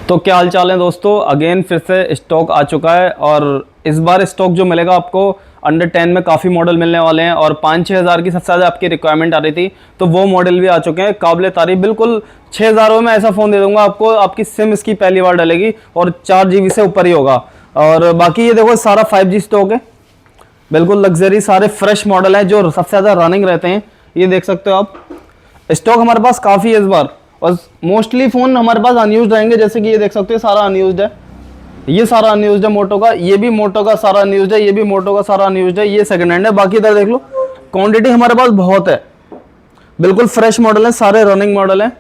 तो क्या हाल चाल है दोस्तों। अगेन फिर से स्टॉक आ चुका है और इस बार स्टॉक जो मिलेगा आपको अंडर 10 में काफ़ी मॉडल मिलने वाले हैं और 5-6 हज़ार की सबसे ज़्यादा आपकी रिक्वायरमेंट आ रही थी, तो वो मॉडल भी आ चुके हैं। काबिल तारीफ, बिल्कुल 6,000 में ऐसा फ़ोन दे दूंगा आपको, आपकी सिम इसकी पहली बार डलेगी और 4 GB से ऊपर ही होगा। और बाकी ये देखो सारा 5G स्टॉक है, बिल्कुल लग्जरी, सारे फ्रेश मॉडल हैं जो सबसे ज़्यादा रनिंग रहते हैं। ये देख सकते हो आप, स्टॉक हमारे पास काफ़ी है इस बार और मोस्टली फ़ोन हमारे पास अनयूज्ड रहेंगे। जैसे कि ये देख सकते हो सारा अनयूज्ड है, ये सारा अनयूज्ड है मोटो का, ये भी मोटो का सारा अनयूज्ड है, ये भी मोटो का सारा अनयूज्ड है, ये सेकंड हैंड है। बाकी इधर देख लो, क्वांटिटी हमारे पास बहुत है, बिल्कुल फ्रेश मॉडल है, सारे रनिंग मॉडल हैं।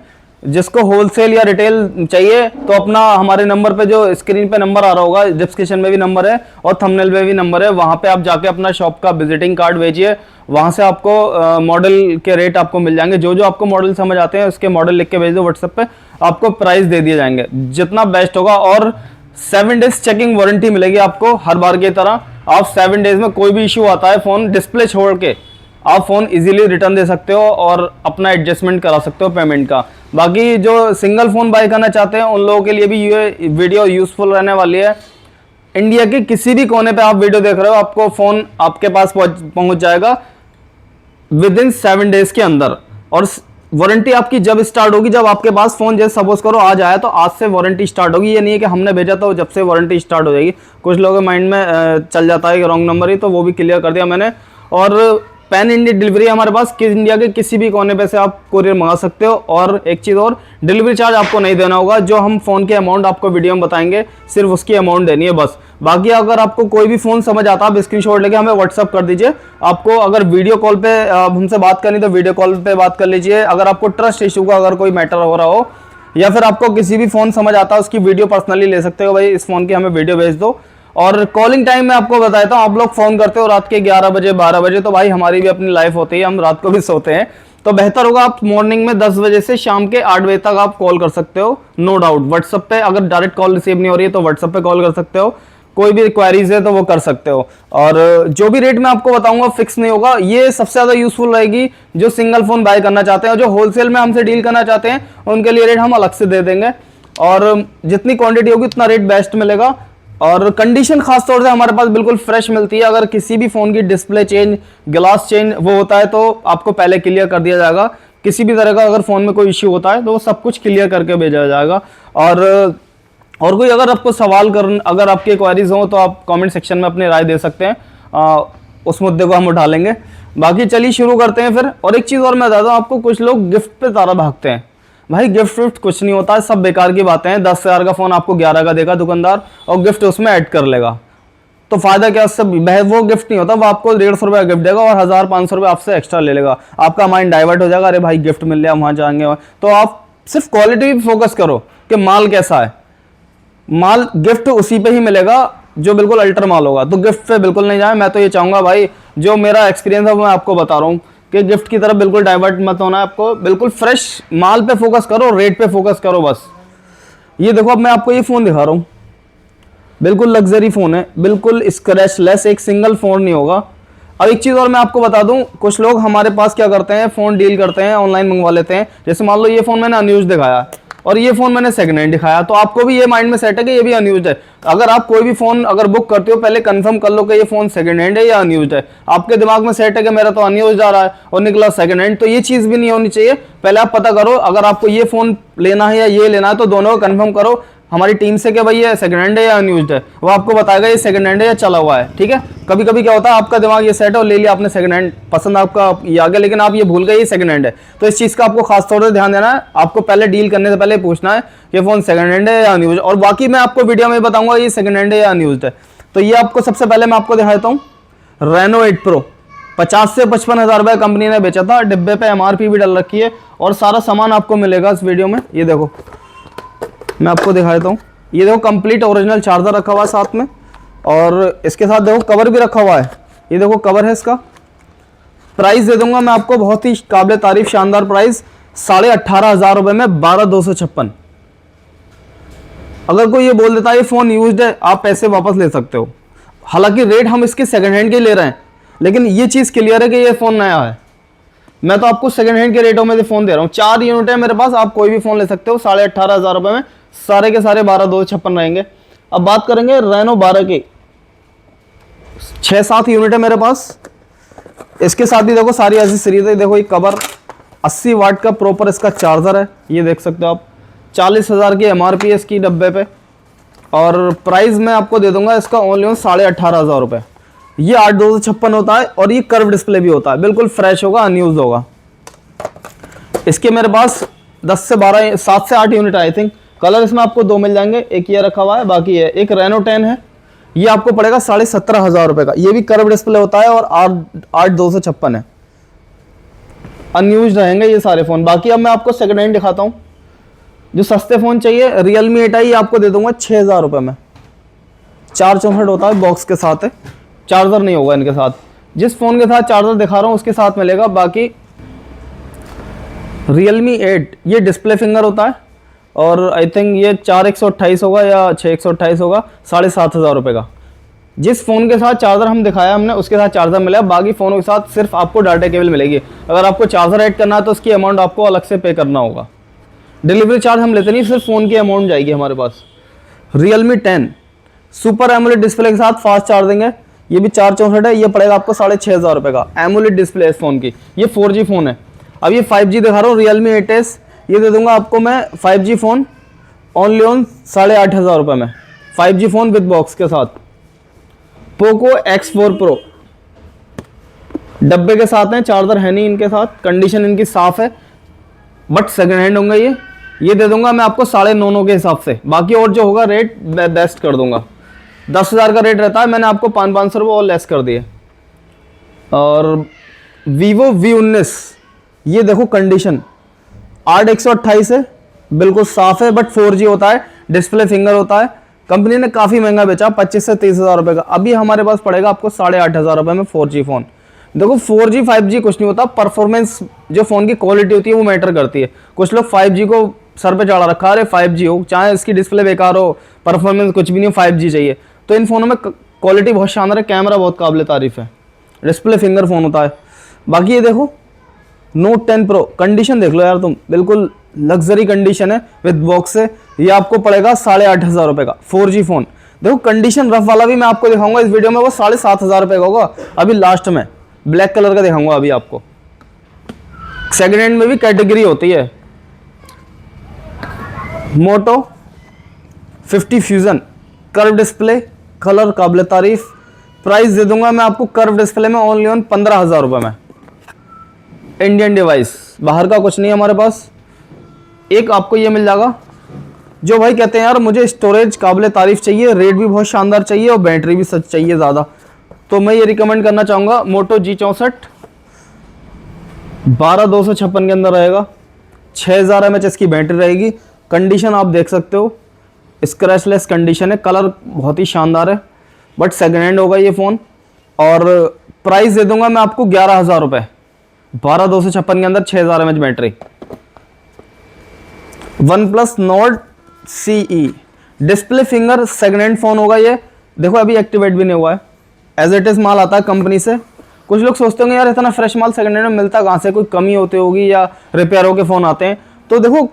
जिसको होलसेल या रिटेल चाहिए तो अपना हमारे नंबर पे, जो स्क्रीन पे नंबर आ रहा होगा, डिस्क्रिप्शन में भी नंबर है और थंबनेल में भी नंबर है, वहां पे आप जाके अपना शॉप का विजिटिंग कार्ड भेजिए। वहां से आपको मॉडल के रेट आपको मिल जाएंगे, जो जो आपको मॉडल समझ आते हैं उसके मॉडल लिख के भेज दो व्हाट्सएप पे, आपको प्राइस दे दिए जाएंगे जितना बेस्ट होगा। और 7 डेज चेकिंग वारंटी मिलेगी आपको हर बार की तरह। आप 7 डेज में कोई भी इशू आता है, फोन डिस्प्ले छोड़ के आप फ़ोन इजीली रिटर्न दे सकते हो और अपना एडजस्टमेंट करा सकते हो पेमेंट का। बाकी जो सिंगल फ़ोन बाय करना चाहते हैं उन लोगों के लिए भी ये वीडियो यूज़फुल रहने वाली है। इंडिया के किसी भी कोने पे आप वीडियो देख रहे हो, आपको फ़ोन आपके पास पहुंच जाएगा विद इन 7 डेज के अंदर। और वारंटी आपकी जब स्टार्ट होगी, जब आपके पास फ़ोन जैसे सपोज करो आज आया तो आज से वारंटी स्टार्ट होगी। ये नहीं है कि हमने भेजा तो जब से वारंटी स्टार्ट हो जाएगी। कुछ लोगों के माइंड में चल जाता है कि रॉन्ग नंबर ही, तो वो भी क्लियर कर दिया मैंने। और पैन इंडिया डिलीवरी हमारे पास, इंडिया के किसी भी कोने पे से आप कोरियर मंगा सकते हो। और एक चीज़ और, डिलीवरी चार्ज आपको नहीं देना होगा, जो हम फ़ोन के अमाउंट आपको वीडियो में बताएंगे सिर्फ उसकी अमाउंट देनी है बस। बाकी अगर आपको कोई भी फ़ोन समझ आता है आप स्क्रीनशॉट लेके हमें व्हाट्सअप कर दीजिए। आपको अगर वीडियो कॉल पे हमसे बात करनी तो वीडियो कॉल पे बात कर लीजिए। अगर आपको ट्रस्ट इशू का अगर कोई मैटर हो रहा हो या फिर आपको किसी भी फ़ोन समझ आता है उसकी वीडियो पर्सनली ले सकते हो, भाई इस फ़ोन की हमें वीडियो भेज दो। और कॉलिंग टाइम में आपको बताता हूँ, आप लोग फोन करते हो रात के 11 बजे 12 बजे, तो भाई हमारी भी अपनी लाइफ होती है, हम रात को भी सोते हैं। तो बेहतर होगा आप मॉर्निंग में 10 बजे से शाम के 8 बजे तक आप कॉल कर सकते हो, नो डाउट। व्हाट्सएप पे अगर डायरेक्ट कॉल रिसीव नहीं हो रही है तो व्हाट्सएप पे कॉल कर सकते हो, कोई भी क्वेरीज है तो वो कर सकते हो। और जो भी रेट मैं आपको बताऊंगा फिक्स नहीं होगा। ये सबसे ज्यादा यूजफुल रहेगी जो सिंगल फोन बाय करना चाहते हैं, जो होलसेल में हमसे डील करना चाहते हैं उनके लिए रेट हम अलग से दे देंगे। और जितनी क्वांटिटी होगी उतना रेट बेस्ट मिलेगा। और कंडीशन खास तौर से हमारे पास बिल्कुल फ्रेश मिलती है। अगर किसी भी फोन की डिस्प्ले चेंज, ग्लास चेंज वो होता है तो आपको पहले क्लियर कर दिया जाएगा। किसी भी तरह का अगर फोन में कोई इश्यू होता है तो वो सब कुछ क्लियर करके भेजा जाएगा। और कोई अगर आपको सवाल अगर आपकी क्वेरीज हो तो आप कमेंट सेक्शन में अपनी राय दे सकते हैं, उस मुद्दे को हम उठा लेंगे। बाकी चलिए शुरू करते हैं फिर। और एक चीज़ और मैं बताता हूँ आपको, कुछ लोग गिफ्ट पे तारा भागते हैं। भाई गिफ्ट विफ्ट कुछ नहीं होता है, सब बेकार की बातें हैं। 10,000 का फोन आपको 11 का देगा दुकानदार और गिफ्ट उसमें ऐड कर लेगा, तो फायदा क्या उससे? वो गिफ्ट नहीं होता, वो आपको 150 रुपये गिफ्ट देगा और 1,000-500 रुपये आपसे एक्स्ट्रा ले लेगा। आपका माइंड डाइवर्ट हो जाएगा, अरे भाई गिफ्ट मिल गया वहां जाएंगे। तो आप सिर्फ क्वालिटी पे फोकस करो कि माल कैसा है। माल गिफ्ट उसी पे ही मिलेगा जो बिल्कुल अल्टर माल होगा, तो गिफ्ट पे बिल्कुल नहीं जाए। मैं तो ये चाहूंगा भाई, जो मेरा एक्सपीरियंस है वो मैं आपको बता रहा हूँ कि गिफ्ट की तरफ बिल्कुल डाइवर्ट मत होना है आपको। बिल्कुल फ्रेश माल पे फोकस करो, रेट पे फोकस करो बस। ये देखो, अब मैं आपको ये फोन दिखा रहा हूँ, बिल्कुल लग्जरी फोन है, बिल्कुल स्क्रैचलेस, एक सिंगल फोन नहीं होगा। अब एक चीज और मैं आपको बता दूं, कुछ लोग हमारे पास क्या करते हैं, फोन डील करते हैं, ऑनलाइन मंगवा लेते हैं। जैसे मान लो ये फोन मैंने अनयूज्ड दिखाया और ये फोन मैंने सेकंड हैंड दिखाया, तो आपको भी ये माइंड में सेट है कि ये भी अनयूज्ड है। अगर आप कोई भी फोन अगर बुक करते हो पहले कंफर्म कर लो कि ये फोन सेकंड हैंड है या अनयूज्ड है। आपके दिमाग में सेट है कि मेरा तो अनयूज्ड आ रहा है और निकला सेकंड हैंड, तो ये चीज भी नहीं होनी चाहिए। पहले आप पता करो, अगर आपको ये फोन लेना है या ये लेना है तो दोनों को कंफर्म करो हमारी टीम से कि भाई ये सेकंड हैंड है या अनयूज्ड है। वो आपको बताएगा ये सेकंड हैंड है या चला हुआ है, ठीक है। कभी कभी क्या होता है, आपका दिमाग ये सेट है और ले लिया आपने सेकंड हैंड, पसंद आपका ये आ गया, लेकिन आप ये भूल गए ये सेकंड हैंड है। तो इस चीज का आपको खास तौर से ध्यान देना है। आपको पहले डील करने से पहले पूछना है कि फोन सेकंड हैंड है या अनयूज्ड। और बाकी मैं आपको वीडियो में बताऊंगा ये सेकंड हैंड है या अनयूज्ड है। तो ये आपको सबसे पहले मैं आपको दिखाता हूँ रेनो 8 प्रो। 50 से 55 हज़ार रुपये कंपनी ने बेचा था, डिब्बे पे MRP भी डल रखी है और सारा सामान आपको मिलेगा इस वीडियो में। ये देखो, मैं आपको दिखाता हूँ, ये देखो कंप्लीट ओरिजिनल चार्जर रखा हुआ है साथ में, और इसके साथ देखो कवर भी रखा हुआ है। ये देखो कवर है इसका। प्राइस दे दूंगा मैं आपको बहुत ही काबिल तारीफ शानदार प्राइस, 18,500 रुपये में 12,256। अगर कोई ये बोल देता है ये फोन यूज्ड है, आप पैसे वापस ले सकते हो। हालांकि रेट हम इसके सेकंड हैंड के ले रहे हैं, लेकिन ये चीज क्लियर है कि ये फोन नया है। मैं तो आपको सेकंड हैंड के रेटों में फोन दे रहा हूँ। 4 यूनिट है मेरे पास, आप कोई भी फोन ले सकते हो 18,500 रुपये में सारे के सारे 12,256 रहेंगे। अब बात करेंगे रेनो 12 की, 6-7 यूनिट है मेरे पास। इसके साथ ही देखो सारी ऐसी सीरीज है। देखो ये कवर 80 वाट का प्रॉपर इसका चार्जर है, ये देख सकते हो आप। 40,000 की MRP है इसकी डब्बे पे, और प्राइस मैं आपको दे दूंगा इसका ओनली 18,500 रुपये। ये 8/256 होता है और ये कर्व डिस्प्ले भी होता है, बिल्कुल फ्रेश होगा, अनयूज होगा। इसके मेरे पास 7 से 8 यूनिट आई थिंक। कलर इसमें आपको 2 मिल जाएंगे, एक ये रखा हुआ है, बाकी है एक रेनो 10 है, ये आपको पड़ेगा 17,500 रुपये का। ये भी कर्व डिस्प्ले होता है और 8/256 है, अनयूज रहेंगे ये सारे फ़ोन। बाकी अब मैं आपको सेकंड हैंड दिखाता हूँ। जो सस्ते फ़ोन चाहिए, Realme 8i आपको दे दूंगा 6,000 रुपये में। 464 होता है, बॉक्स के साथ है, चार्जर नहीं होगा इनके साथ। जिस फ़ोन के साथ चार्जर दिखा रहा हूँ उसके साथ मिलेगा। बाकी Realme 8 ये डिस्प्ले फिंगर होता है, और आई थिंक ये 4/128 होगा या 6/128 होगा, 7,500 रुपये का। जिस फ़ोन के साथ चार्जर हम दिखाया हमने उसके साथ चार्जर मिला। बाकी फ़ोनों के साथ सिर्फ आपको डाटा केबल मिलेगी। अगर आपको चार्जर ऐड करना है तो उसकी अमाउंट आपको अलग से पे करना होगा। डिलीवरी चार्ज हम लेते नहीं, सिर्फ फ़ोन की अमाउंट जाएगी हमारे पास। Realme 10 सुपर एमोलेड डिस्प्ले के साथ फास्ट चार्जिंग है, ये भी 464 है, ये पड़ेगा आपको 6,500 रुपये का। एमोलेड डिस्प्ले है इस फ़ोन की, ये 4G फ़ोन है। अब ये 5G दिखा रहा हूँ, Realme 8s, ये दे दूंगा आपको मैं 5G फ़ोन ओनली 8,500 रुपये में। 5G फ़ोन विद बॉक्स के साथ। पोको X4 Pro डब्बे के साथ है, चार्जर है नहीं इनके साथ, कंडीशन इनकी साफ है, बट सेकंड हैंड होंगे ये दे दूंगा मैं आपको 9,500 के हिसाब से। बाकी और जो होगा रेट बेस्ट कर दूंगा। 10,000 का रेट रहता है, मैंने आपको 500 रुपये और लेस कर दिए। और Vivo V19 ये देखो कंडीशन 8/128 है, बिल्कुल साफ है, बट 4G होता है, डिस्प्ले फिंगर होता है। कंपनी ने काफ़ी महंगा बेचा, 25 से 30,000 रुपये का। अभी हमारे पास पड़ेगा आपको 8,500 रुपये में 4G फ़ोन। देखो 4G 5G कुछ नहीं होता, परफॉर्मेंस जो फ़ोन की क्वालिटी होती है वो मैटर करती है। कुछ लोग 5G को सर पे चढ़ा रखा है, अरे 5G हो, चाहे इसकी डिस्प्ले बेकार हो, परफॉर्मेंस कुछ भी नहीं हो, 5G चाहिए। तो इन फ़ोनों में क्वालिटी बहुत शानदार है, कैमरा बहुत काबिल तारीफ़ है, डिस्प्ले फिंगर फ़ोन होता है। बाकी ये देखो Note 10 Pro कंडीशन देख लो यार तुम, बिल्कुल लग्जरी कंडीशन है विद बॉक्स से। ये आपको पड़ेगा 8,500 रुपये का 4G फ़ोन। देखो कंडीशन रफ वाला भी मैं आपको दिखाऊंगा इस वीडियो में, वो 7,500 रुपये का होगा। अभी लास्ट में ब्लैक कलर का दिखाऊंगा अभी आपको। सेकेंड हैंड में भी कैटेगरी होती है। मोटो 50 फ्यूजन कर्व डिस्प्ले, कलर काबिल तारीफ। प्राइस दे दूंगा मैं आपको कर्व डिस्प्ले में ओनली 15,000 रुपये में। इंडियन डिवाइस, बाहर का कुछ नहीं है हमारे पास। एक आपको ये मिल जाएगा, जो भाई कहते हैं यार मुझे स्टोरेज काबिल तारीफ चाहिए, रेट भी बहुत शानदार चाहिए और बैटरी भी सच चाहिए ज़्यादा, तो मैं ये रिकमेंड करना चाहूँगा मोटो G64 12/256 के अंदर रहेगा। 6,000 mAh इसकी बैटरी रहेगी। कंडीशन आप देख सकते हो, स्क्रैचलेस कंडीशन है, कलर बहुत ही शानदार है, बट सेकेंड हैंड होगा ये फ़ोन। और प्राइस दे दूंगा मैं आपको 11,000 रुपये। 12/256 के अंदर 6,000 mAh battery. OnePlus Nord CE display finger second hand phone होगा ये। देखो अभी एक्टिवेट भी नहीं हुआ है, एज इट इज़ माल आता है कंपनी से। कुछ लोग सोचते होंगे यार इतना फ्रेश माल सेकेंड हैंड में मिलता कहाँ से, कोई कमी होती होगी या रिपेयर होके फ़ोन आते हैं। तो देखो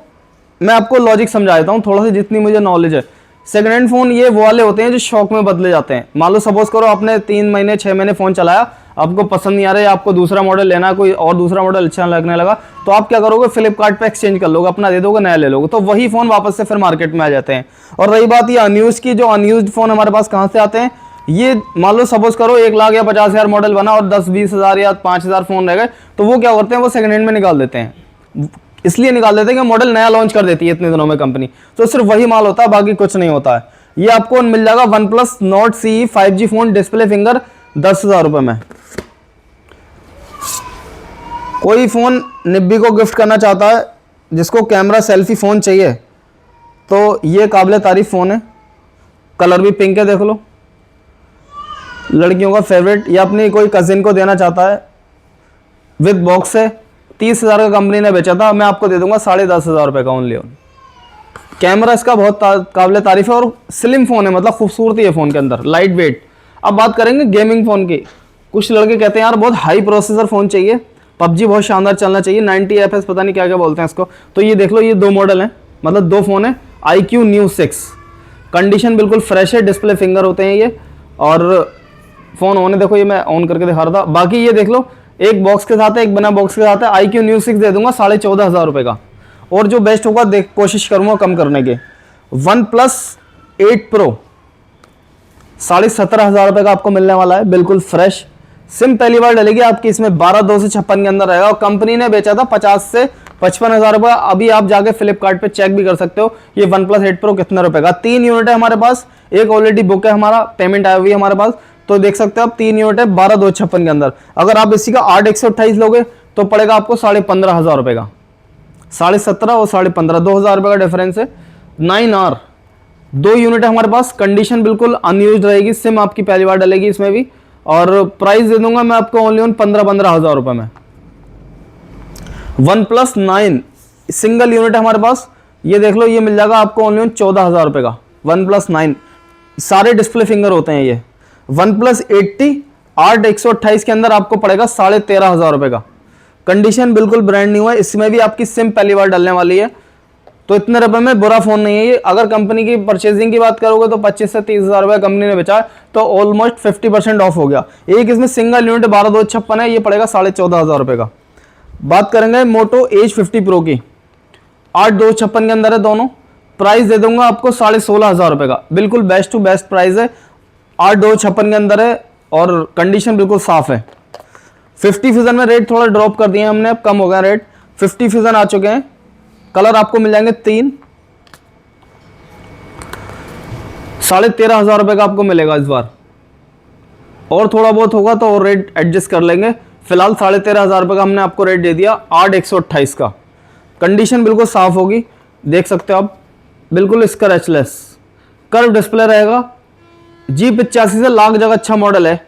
मैं आपको लॉजिक समझा देता हूँ थोड़ा सा, जितनी मुझे नॉलेज है। सेकेंड हैंड फ़ोन ये वो वाले होते हैं जो शौक में बदले जाते हैं। मान लो सपोज करो आपने 3 महीने 6 महीने फ़ोन चलाया, आपको पसंद नहीं आ रहा है, आपको दूसरा मॉडल लेना है, कोई और दूसरा मॉडल अच्छा लगने लगा, तो आप क्या करोगे, फ्लिपकार्ट पे एक्सचेंज कर लोगे, अपना दे दोगे, नया ले लोगे, तो वही फ़ोन वापस से फिर मार्केट में आ जाते हैं। और रही बात ये अनयूज की, जो अनयूज फ़ोन हमारे पास कहाँ से आते हैं, ये मान लो सपोज करो 1 लाख या 50,000 मॉडल बना और 10-20 हज़ार या 5,000 फ़ोन रह गए, तो वो क्या करते हैं, वो सेकंड हैंड में निकाल देते हैं। इसलिए निकाल देते हैं कि मॉडल नया लॉन्च कर देती है इतने दिनों में कंपनी, तो सिर्फ वही माल होता है, बाकी कुछ नहीं होता है। ये आपको मिल जाएगा OnePlus Nord CE 5G phone display finger 10,000 रुपये में। कोई फ़ोन निब्बी को गिफ्ट करना चाहता है, जिसको कैमरा सेल्फी फ़ोन चाहिए, तो ये काबिल तारीफ फ़ोन है। कलर भी पिंक है, देख लो, लड़कियों का फेवरेट। या अपनी कोई कजिन को देना चाहता है, विद बॉक्स है। 30,000 का कंपनी ने बेचा था, मैं आपको दे दूंगा 10,500 रुपये का ओनली। कैमरा इसका बहुत काबिल तारीफ है और स्लिम फ़ोन है, मतलब खूबसूरती है फ़ोन के अंदर, लाइट वेट। अब बात करेंगे गेमिंग फ़ोन की। कुछ लड़के कहते हैं यार बहुत हाई प्रोसेसर फ़ोन चाहिए, PUBG बहुत शानदार चलना चाहिए, 90 FPS पता नहीं क्या क्या बोलते हैं इसको। तो ये देख लो, ये 2 मॉडल हैं, मतलब 2 फ़ोन है, iQOO Neo 6, कंडीशन बिल्कुल फ्रेश है, डिस्प्ले फिंगर होते हैं ये। और फ़ोन ऑन है, देखो ये मैं ऑन करके दिखा रहा था। बाकी ये देख लो, एक बॉक्स के साथ है, एक बिना बॉक्स के साथ है। iQOO Neo 6 दे दूंगा 14,500 रुपये का, और जो बेस्ट होगा देख कोशिश करूँगा कम करने की। OnePlus 8 Pro 17,500 रुपये का आपको मिलने वाला है, बिल्कुल फ्रेश। सिम पहली बार डलेगी आपकी इसमें, 12,256 के अंदर रहेगा, और कंपनी ने बेचा था 50 से 55,000 रुपये। अभी आप जाके फ्लिपकार्ट पे चेक भी कर सकते हो ये OnePlus 8 Pro कितने रुपए का। 3 यूनिट है हमारे पास, एक ऑलरेडी बुक है, हमारा पेमेंट आई हुई है हमारे पास, तो देख सकते हो आप 3 यूनिट है 12,256 के अंदर। अगर आप इसी का 8/128 लोगे तो पड़ेगा आपको 15,500 रुपये का। 17,500 और 15,500, 2,000 रुपये का डिफरेंस है। 9R 2 यूनिट है हमारे पास, कंडीशन बिल्कुल अनयूज्ड रहेगी, सिम आपकी पहली बार डलेगी इसमें भी, और प्राइस दे दूंगा मैं आपको ओनली ऑन 15,000 रुपये में। OnePlus 9 सिंगल यूनिट है हमारे पास, ये देख लो, ये मिल जाएगा आपको ओनली ऑन 14,000 रुपये का। OnePlus 9 सारे डिस्प्ले फिंगर होते हैं ये। OnePlus 80 8/128 के अंदर आपको पड़ेगा 13,500 रुपये का, कंडीशन बिल्कुल ब्रांड न्यू है, इसमें भी आपकी सिम पहली बार डलने वाली है, तो इतने रुपए में बुरा फोन नहीं है ये। अगर कंपनी की परचेजिंग की बात करोगे तो 25 से 30,000 रुपये कंपनी ने बेचा है, तो ऑलमोस्ट 50% ऑफ हो गया। एक इसमें सिंगल यूनिट 12,256 है, ये पड़ेगा 14,500 रुपये का। बात करेंगे Moto Edge 50 Pro की, 8,256 के अंदर है दोनों, प्राइस दे दूंगा आपको 16,500 रुपये का, बिल्कुल बेस्ट टू बेस्ट प्राइस है, 8,256 के अंदर है, और कंडीशन बिल्कुल साफ है। 50 फ्यूजन में रेट थोड़ा ड्रॉप कर दिए हमने, अब कम हो गया रेट, 50 फ्यूजन आ चुके हैं। कलर आपको मिल जाएंगे 3, 13,500 रुपये का आपको मिलेगा इस बार, और थोड़ा बहुत होगा तो और रेट एडजस्ट कर लेंगे। फिलहाल 13,500 रुपये का हमने आपको रेट दे दिया 8/128 का। कंडीशन बिल्कुल साफ होगी, देख सकते हो आप, बिल्कुल स्क्रैचलेस, कर्व डिस्प्ले रहेगा। G85 से लाख जगह अच्छा मॉडल है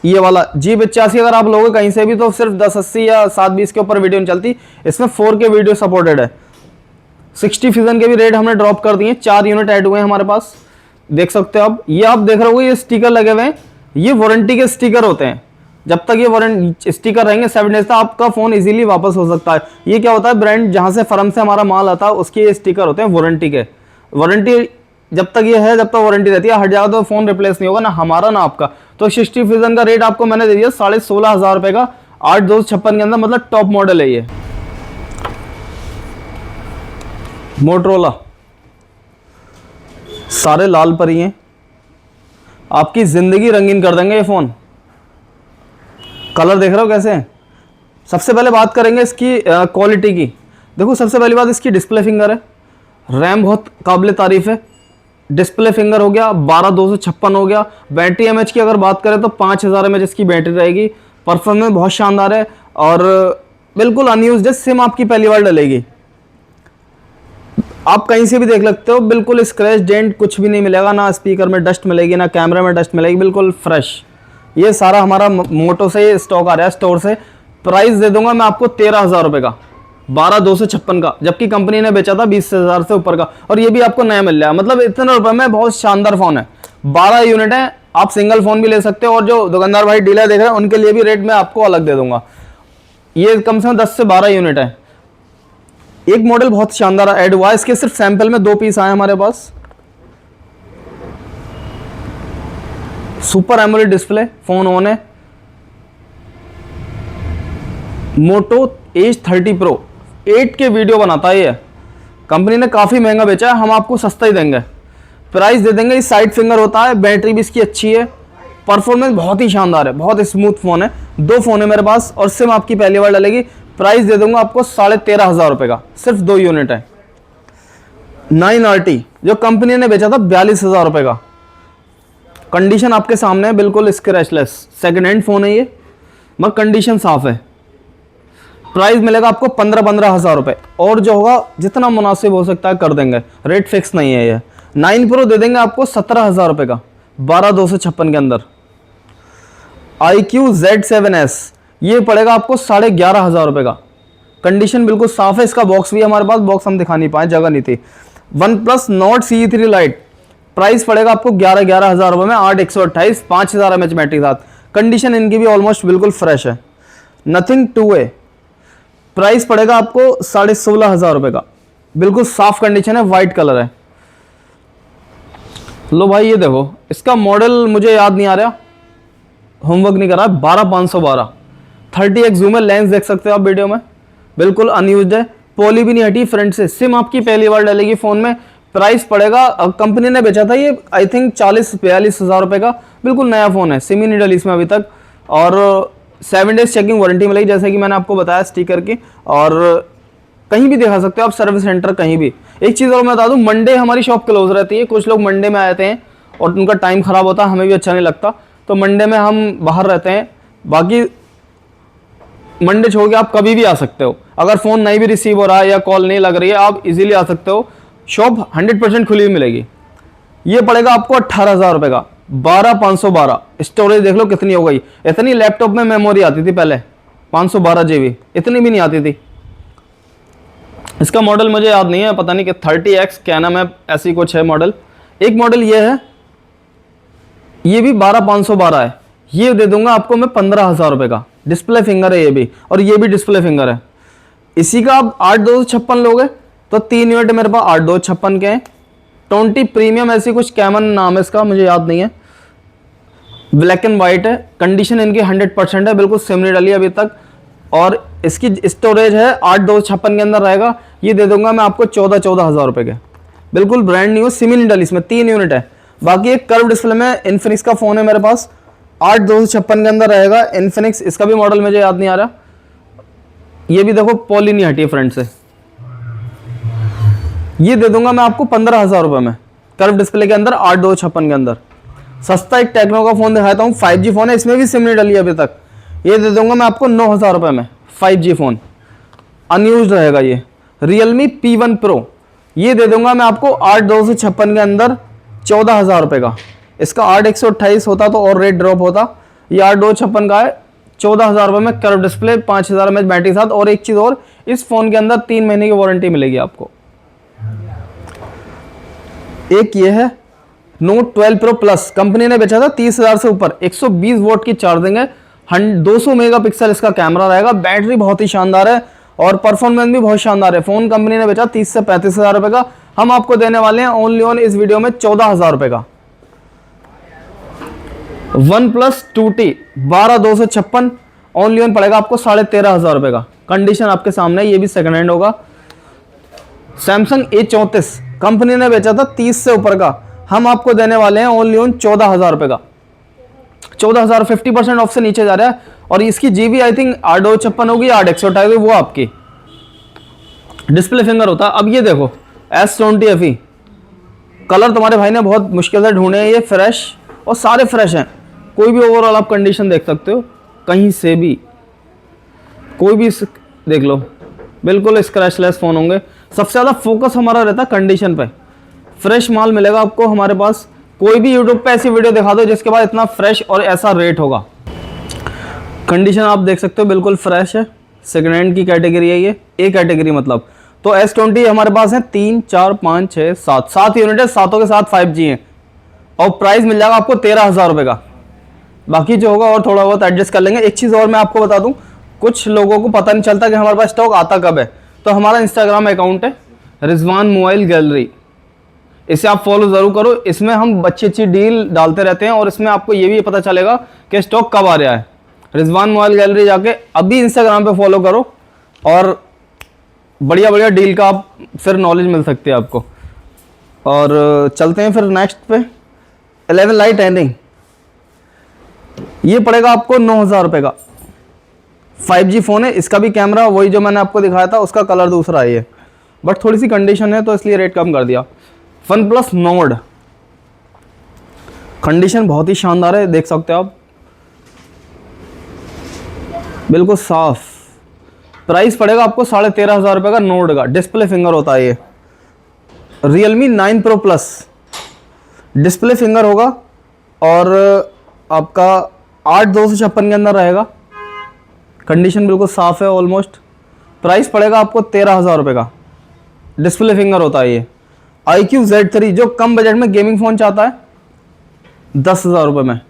ये वाला। G85 अगर आप लोगे कहीं से भी तो सिर्फ 1080 या 720 के ऊपर वीडियो नहीं चलती, इसमें 4K वीडियो सपोर्टेड है। 60 फ्यूजन के भी रेट हमने ड्रॉप कर दिए, 4 यूनिट ऐड हुए हैं हमारे पास, देख सकते हो आप। ये आप देख रहे हो ये स्टिकर लगे हुए हैं, ये वारंटी के स्टिकर होते हैं, जब तक ये वारंटी स्टिकर रहेंगे 7 डेज तक आपका फोन इजीली वापस हो सकता है। ये क्या होता है, ब्रांड जहां से फर्म से हमारा माल आता है उसके ये स्टिकर होते हैं वारंटी के। वारंटी जब तक ये है, जब तक वारंटी रहती है, हट जाएगा तो फोन रिप्लेस नहीं होगा, ना हमारा ना आपका। तो 60 फ्यूजन का रेट आपको मैंने दे दिया 16,500 रुपये का, 8,256 के अंदर, मतलब टॉप मॉडल है ये। मोटरोला सारे लाल पर ही हैं, आपकी जिंदगी रंगीन कर देंगे ये फोन। कलर देख रहे हो कैसे हैं। सबसे पहले बात करेंगे इसकी क्वालिटी की। देखो सबसे पहली बात इसकी डिस्प्ले फिंगर है, रैम बहुत काबिल तारीफ है, डिस्प्ले फिंगर हो गया, 12,256 हो गया। बैटरी एमएच की अगर बात करें तो 5,000 एमएच इसकी बैटरी रहेगी, परफॉर्मेंस बहुत शानदार है, और बिल्कुल अनयूज्ड है, सिम आपकी पहली बार डलेगी। आप कहीं से भी देख सकते हो, बिल्कुल स्क्रैच डेंट कुछ भी नहीं मिलेगा, ना स्पीकर में डस्ट मिलेगी, ना कैमरे में डस्ट मिलेगी, बिल्कुल फ्रेश। ये सारा हमारा मोटो से स्टॉक आ रहा है, स्टोर से। प्राइस दे दूंगा मैं आपको 13,000 रुपये का, 12,256 का, जबकि कंपनी ने बेचा था 20,000 से ऊपर का, और ये भी आपको नया मिल रहा है। मतलब इतने रुपए में बहुत शानदार फोन है। 12 यूनिट है, आप सिंगल फोन भी ले सकते हो, और जो दुकानदार भाई डीलर देख रहे हैं उनके लिए भी रेट मैं आपको अलग दे दूंगा। ये कम से कम 10 से 12 यूनिट है। एक मॉडल बहुत शानदार ऐड हुआ है, इसके सिर्फ सैंपल में 2 पीस आए हमारे पास। Super AMOLED display phone on है, मोटो एज 30 Pro 8 के वीडियो बनाता है ये। कंपनी ने काफी महंगा बेचा है, हम आपको सस्ता ही देंगे। प्राइस दे देंगे, इस साइड फिंगर होता है, बैटरी भी इसकी अच्छी है, परफॉर्मेंस बहुत ही शानदार है, बहुत स्मूथ फोन है। 2 फोन है मेरे पास, और सिम आपकी पहली बार डलेगी। प्राइस दे दूंगा आपको 13,500 रुपये का, सिर्फ 2 यूनिट है। 9RT जो कंपनी ने बेचा था 42,000 रुपये का, कंडीशन आपके सामने है, बिल्कुल स्क्रैचलेस, सेकंड हैंड फोन है ये, मगर कंडीशन साफ है। प्राइस मिलेगा आपको 15,000 रुपये, और जो होगा जितना मुनासिब हो सकता है कर देंगे, रेट फिक्स नहीं है ये। 9 Pro दे देंगे आपको 17,000 रुपये का, 12,256 के अंदर। iQOO Z7S ये पड़ेगा आपको 11,500 रुपये का, कंडीशन बिल्कुल साफ है। इसका बॉक्स भी हमारे पास, बॉक्स हम दिखा नहीं पाए, जगह नहीं थी। OnePlus Nord CE3 Lite price पड़ेगा आपको 11,500 रुपये में, 8/128, 5,000 एमएच बैटरी के साथ। कंडीशन इनकी भी ऑलमोस्ट बिल्कुल फ्रेश है। नथिंग 2A प्राइस पड़ेगा आपको 16,500 रुपये का, बिल्कुल साफ कंडीशन है, वाइट कलर है। लो भाई ये देखो, इसका मॉडल मुझे याद नहीं आ रहा, होमवर्क नहीं करा। 12512 30x जूम है, लेंस देख सकते हो आप वीडियो में, बिल्कुल अनयूज्ड है, पॉली भी नहीं हटी फ्रंट से। सिम आपकी पहली बार डलेगी फोन में। प्राइस पड़ेगा, कंपनी ने बेचा था ये आई थिंक 40-42 हज़ार रुपये का, बिल्कुल नया फ़ोन है, सिम ही नहीं डली इसमें अभी तक। और 7 डेज चेकिंग वारंटी मिलेगी, जैसे कि मैंने आपको बताया स्टिकर की। और कहीं भी दिखा सकते हो आप, सर्विस सेंटर कहीं भी। एक चीज़ और मैं बता दूं, मंडे हमारी शॉप क्लोज रहती है, कुछ लोग मंडे में आते हैं और उनका टाइम ख़राब होता है, हमें भी अच्छा नहीं लगता, तो मंडे में हम बाहर रहते हैं। बाकी मंडे छोड़ के आप कभी भी आ सकते हो, अगर फ़ोन नहीं भी रिसीव हो रहा है या कॉल नहीं लग रही है, आप इजीली आ सकते हो। शॉप 100% खुली हुई मिलेगी। ये पड़ेगा आपको 18,000 रुपये का, 12512। स्टोरेज देख लो कितनी हो गई, इतनी लैपटॉप में मेमोरी आती थी पहले, 512 GB, इतनी भी नहीं आती थी। इसका मॉडल मुझे याद नहीं है, पता नहीं कि 30X क्या नाम है, ऐसी कुछ है मॉडल। एक मॉडल ये है, ये भी 12512 है, ये दे दूंगा आपको मैं 15,000 रुपये का। डिस्प्ले फिंगर है ये भी, और ये भी डिस्प्ले फिंगर है। इसी का आप 8256 लोगे तो 3 यूनिट मेरे पास 8256 के हैं। 20 प्रीमियम ऐसी कुछ कैमन नाम है इसका, मुझे याद नहीं है, ब्लैक एंड वाइट है, कंडीशन इनकी 100% है, बिल्कुल सिम नहीं डली अभी तक। और इसकी स्टोरेज है 8256 के अंदर रहेगा। ये दे दूंगा मैं आपको 14 हज़ार रुपये के, बिल्कुल ब्रांड न्यू, सिम ही नहीं डली, इसमें 3 यूनिट है। बाकी एक कर्व डिस्प्ले में इन्फिनिक्स का फ़ोन है मेरे पास, 8256 के अंदर रहेगा इन्फिनिक्स, इसका भी मॉडल मुझे याद नहीं आ रहा। ये भी देखो पॉली नहीं हटी है फ्रंट से। ये दे दूंगा मैं आपको 15,000 रुपये में, कर्व डिस्प्ले के अंदर 8256 के अंदर। सस्ता एक टेक्नो का फ़ोन दिखाता हूँ, 5G फ़ोन है, इसमें भी सिम नहीं डली अभी तक। ये दे दूंगा मैं आपको 9,000 रुपये में, 5G फ़ोन अनयूज रहेगा ये, Realme P1 Pro। ये दे दूंगा मैं आपको 8256 के अंदर 14,000 रुपये का। इसका 8128 होता तो और रेट ड्रॉप होता, ये 8256 का है, 14,000 रुपये में, कर्व डिस्प्ले, 5,000 mAh बैटरी साथ। और एक चीज़ और, इस फ़ोन के अंदर 3 महीने की वारंटी मिलेगी आपको। एक ये है Note 12 Pro Plus, कंपनी ने बेचा था 30,000 से ऊपर, 120 वोट की चार्जिंग है, 200 मेगापिक्सल इसका कैमरा रहेगा, बैटरी बहुत ही शानदार है और परफॉर्मेंस भी बहुत शानदार है। फ़ोन कंपनी ने बेचा 30 से 35,000 रुपये का, हम आपको देने वाले हैं ओनली ऑन इस वीडियो में 14,000 रुपये का। OnePlus 2T 12256 ओनली ऑन पड़ेगा आपको 13,500 रुपये का। कंडीशन आपके सामने, ये भी सेकंड हैंड होगा। Samsung A34 कंपनी ने बेचा था 30 से ऊपर का, हम आपको देने वाले हैं ओनली ऑन 14,000 रुपये का। 14,000, 50% ऑफ से नीचे जा रहा है। और इसकी GB आई थिंक 8256 होगी, 8/128 होगी, वो आपकी डिस्प्ले फिंगर होता है। अब ये देखो S20 FE, कलर तुम्हारे भाई ने बहुत मुश्किल से ढूंढे हैं, ये फ्रेश और सारे फ्रेश हैं, कोई भी ओवरऑल आप कंडीशन देख सकते हो, कहीं से भी कोई भी देख लो, बिल्कुल स्क्रैचलेस फ़ोन होंगे। सबसे ज़्यादा फोकस हमारा रहता है कंडीशन पे, फ्रेश माल मिलेगा आपको हमारे पास। कोई भी यूट्यूब पे ऐसी वीडियो दिखा दो जिसके बाद इतना फ्रेश और ऐसा रेट होगा। कंडीशन आप देख सकते हो बिल्कुल फ्रेश है, सेकेंड हैंड की कैटेगरी है ये, ए कैटेगरी मतलब। तो S20 हमारे पास है 3, 4, 5, 6, 7 यूनिट है, सातों के साथ 5G है। और प्राइस मिल जाएगा आपको 13,000 रुपये का। बाकी जो होगा और थोड़ा बहुत एडजस्ट कर लेंगे। एक चीज़ और मैं आपको बता दूं, कुछ लोगों को पता नहीं चलता कि हमारे पास स्टॉक आता कब है, तो हमारा इंस्टाग्राम अकाउंट है रिजवान मोबाइल गैलरी, इसे आप फॉलो ज़रूर करो। इसमें हम अच्छी अच्छी डील डालते रहते हैं और इसमें आपको ये भी पता चलेगा कि स्टॉक कब आ रहा है। रिजवान मोबाइल गैलरी जाके अभी इंस्टाग्राम पे फॉलो करो और बढ़िया बढ़िया डील का आप फिर नॉलेज मिल सकती है आपको। और चलते हैं फिर नेक्स्ट पे, 11 लाइट एंडिंग, ये पड़ेगा आपको 9,000 रुपये का। 5G फ़ोन है, इसका भी कैमरा वही जो मैंने आपको दिखाया था, उसका कलर दूसरा है ये, बट थोड़ी सी कंडीशन है तो इसलिए रेट कम कर दिया। OnePlus Nord, कंडीशन बहुत ही शानदार है, देख सकते हो आप, बिल्कुल साफ। प्राइस पड़ेगा आपको 13,500 रुपये का, नोड का, डिस्प्ले फिंगर होता है ये। Realme 9 Pro Plus, display finger होगा और आपका 8/256 के अंदर रहेगा, कंडीशन बिल्कुल साफ है ऑलमोस्ट। प्राइस पड़ेगा आपको 13,000 रुपये का, डिस्प्ले फिंगर होता है ये। iQOO Z3 जो कम बजट में गेमिंग फ़ोन चाहता है, 10,000 रुपये में,